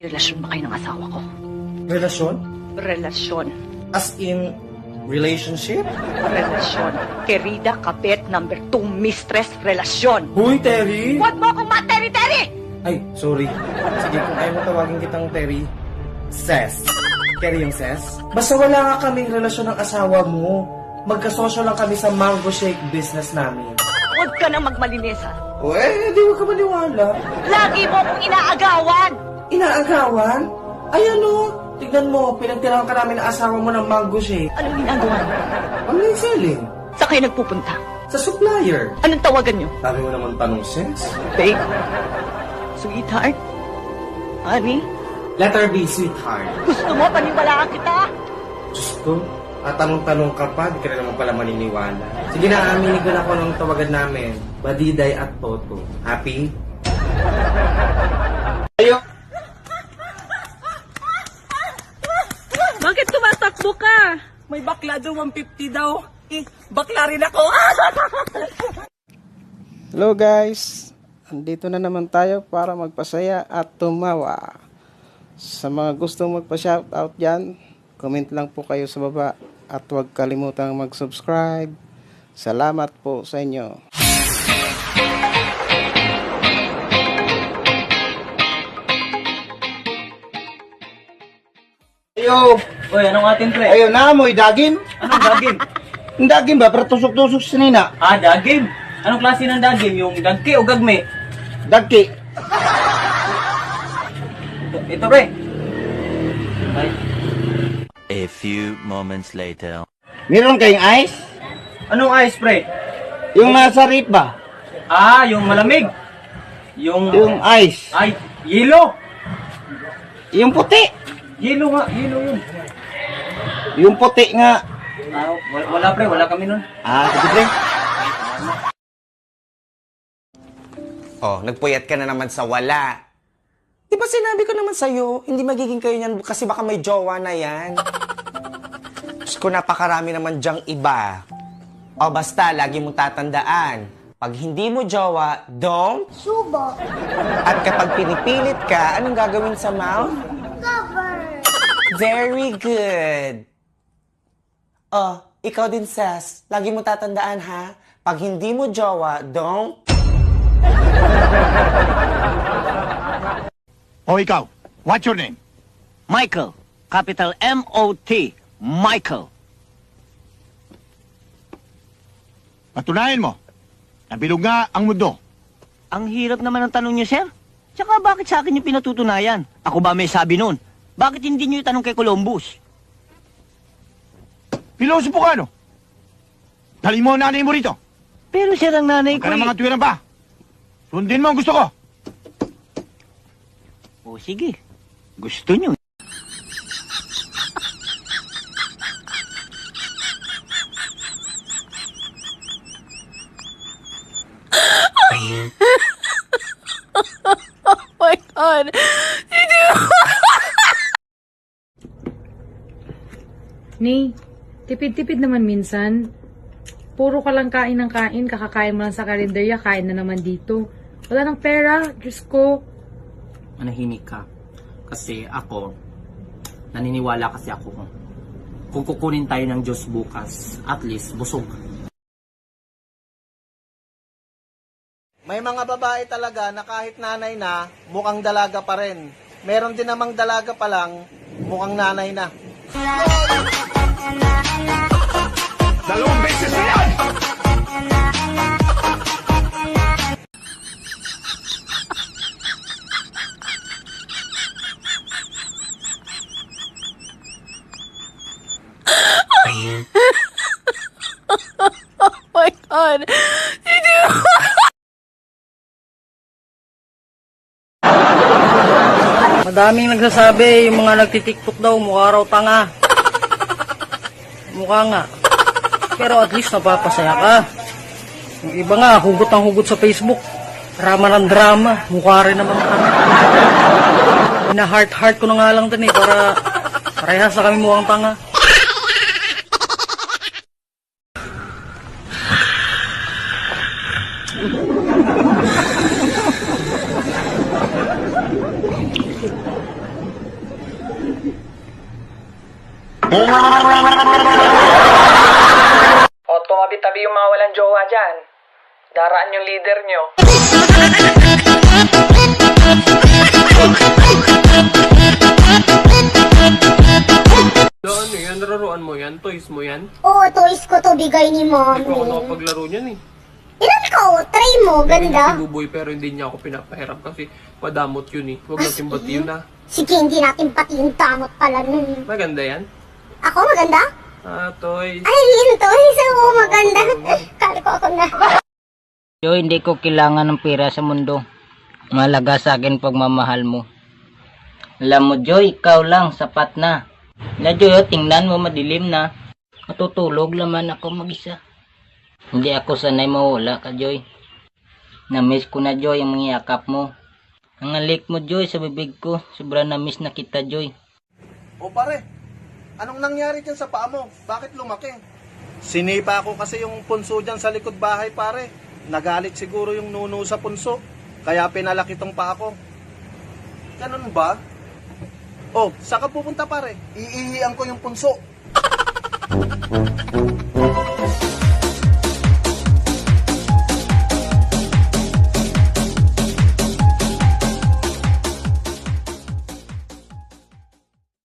Relasyon ba kayo ng asawa ko? Relasyon? Relasyon. As in, relationship? Relasyon. Querida Kabet, number 2, mistress, relasyon. Huy, Terry! Huwag mo akong materi-teri! Ay, sorry. Sige, kung ayaw mo tawagin kitang Terry, Ses. Terry yung Ses? Basta wala nga kaming relasyon ng asawa mo. Magkasosyo lang kami sa mango shake business namin. Huwag ka nang magmalinis, ha? O di mo ka maniwala. Lagi mo akong inaagawan! Inaagawan? Ay ano, tignan mo, pinagtirahan ka namin ng asawa mo ng mango shake. Anong ginagawa niyo? Online selling. Saan kayo nagpupunta? Sa supplier. Anong tawagan niyo? Sabi mo naman tanong, Ses? Babe? Sweetheart? Honey? Letter B, sweetheart. Gusto mo paniwalaan kita? Diyos ko, tanong-tanong ka pa, di ka na naman pala maniniwala. Sige na, aminin ko na ako ng tawagan namin. Badiday at Toto. Happy? Ayo! Bakit tumatakbo ka? May bakla daw, 150 daw. Bakla rin ako. Hello guys, andito na naman tayo para magpasaya at tumawa. Sa mga gustong magpa-shoutout dyan, comment lang po kayo sa baba at huwag kalimutang mag-subscribe. Salamat po sa inyo. Ayo, Uy, anong atin, pre? ayo na mo'y dagim. Anong dagim? Ang dagim ba, pero tusok-tusok sa nina. Ah, dagim? Anong klase ng dagim? Yung dagki o gagme? Dagki. Ito, pre. Ay, A few moments later. Meron kayong ice? anong ice, pre? Yung nasa rip ba? Ah, yung malamig. Yung Yung ice. Ay, yelo. Yung puti. Yelo nga, yelo yun. Yung puti nga. Ah, wala, pre. Wala kami nun. Ah, sige pre. Oh, nagpuyat ka na naman sa wala. Di ba sinabi ko naman sa'yo, hindi magiging kayo niyan kasi baka may jowa na yan. Diyos ko, napakarami naman dyang iba. O basta, lagi mong tatandaan, pag hindi mo jowa, don't subo. At kapag pinipilit ka, anong gagawin sa mouth? Cover. Very good. Oh, ikaw din, Sas. Lagi mo tatandaan, ha? Pag hindi mo jowa, don't... O ikaw, what's your name? Michael. Capital M-O-T. Michael. Patunayan mo. Nabilog nga ang mundo. Ang hirap naman ang tanong niyo, sir. Tsaka bakit sa akin yung pinatutunayan? Ako ba may sabi nun? Bakit hindi niyo itanong kay Columbus? Pilosopo ka, no? Dali mo ang nanay mo rito. Pero sir, ang nanay Huwag ko ka na mga tuwiran pa. Sundin mo ang gusto ko. O sige, gusto niyo. Oh my God! Ni, tipid-tipid naman minsan. Puro ka lang kain ng kain, kakakain mo lang sa karinderya, kain na naman dito. Wala nang pera, Diyos ko. Manahimik ka. Kasi ako, naniniwala kasi ako kung kukunin tayo ng Diyos bukas, at least busog. May mga babae talaga na kahit nanay na, mukhang dalaga pa rin. Meron din namang dalaga pa lang, mukhang nanay na. Dalawang beses na yan! Oh my God! Madaming nagsasabi, yung mga nagtitiktok daw, mukha raw tanga. Mukha nga. Pero at least napapasaya ka. Yung iba nga, hugot ang hugot sa Facebook. Drama ng drama. Mukha rin naman tanga. Ina-heart-heart ko na nga lang din para parehas na kami mukhang tanga. O, tumabi-tabi yung mga walang jowa dyan. Daraan yung leader nyo. Ano yan? Nararoan mo yan? Toys mo yan? Oo, toys ko to, bigay ni Hindi ko ako mommy. nakapaglaro niyan eh. Ilan ka, try mo, ganda. Si Buboy pero hindi niya ako pinapahiram kasi madamot yun eh. Huwag natin bati yun ah. Sige, hindi natin pati yung tamot pala nun. Maganda yan? Ako, maganda? Toys. Ay, yung toys, oo, maganda. Kala ko ako na. Joy, hindi ko kailangan ng pera sa mundo. Malaga sa akin pagmamahal mo. Alam mo, Joy, ikaw lang, sapat na. Na, Joy, tingnan mo, madilim na. Matutulog naman ako mag-isa. Hindi ako sanay mawala ka, Joy. Na-miss ko na, Joy, ang mga yakap mo. Ang alik mo, Joy, sa bibig ko. Sobrang na-miss na kita, Joy. O pare, anong nangyari dyan sa paa mo? Bakit lumaki? Sinipa ko kasi yung punso dyan sa likod bahay pare. Nagalit siguro yung nuno sa punso. Kaya pinalaki tong paa ko. Ganun ba? Oh, saan ka pupunta pare? Iihian ko yung punso.